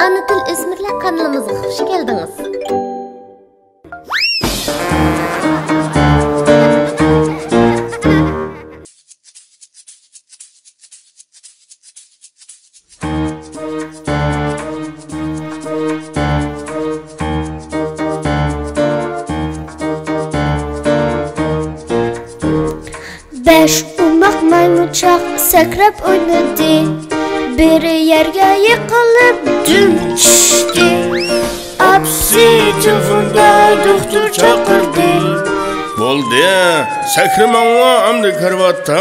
Ana til o'smirlar kanalimizga xush keldingiz. Beş umaq maymunchaq sakrab o'ynadi. Biri yerga yiqilib dum tushdi. Apsi telefonda doktor chaqirdi. Bo'ldi, sakramanglar amdi karvatda.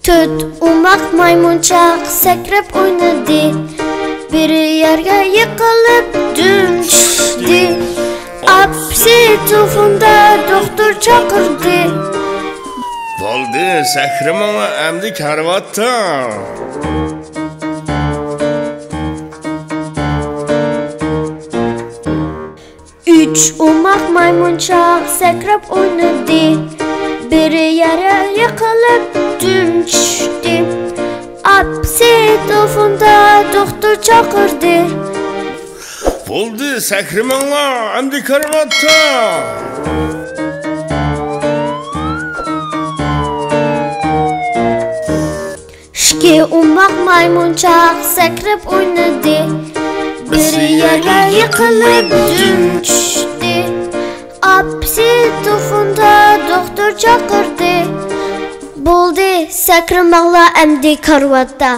To'rt umaq maymunchaq sakrab o'ynadi. Biri yerga yiqilib dum tushdi. Apsi telefonda doktor chaqirdi. Bo'ldi, sakramanglar amdi karvatda. Üç umaq maymunchaq sakrab o'ynadi. Biri yerga yiqilib dum tushdi. Apsi telefonda doktor chaqirdi. Bo'ldi, sakramanglar amdi karvatda. Ikki umaq maymunchaq sakrab o'ynadi. Biri yerga yiqilib dum tushdi. Apsi telefonda doktor chaqirdi. Bo'ldi, sakramanglar amdi karvatda.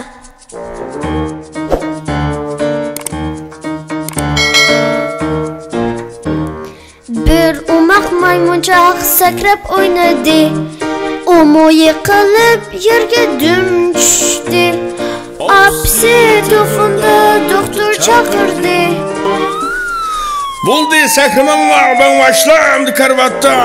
Bir umaq maymunchaq sakrab o'ynadi. Umo yiqilib yerga dum tushdi. Apsi telefonda doktor chaqirdi. Bo'ldi, sakramanglar amdi karvatda.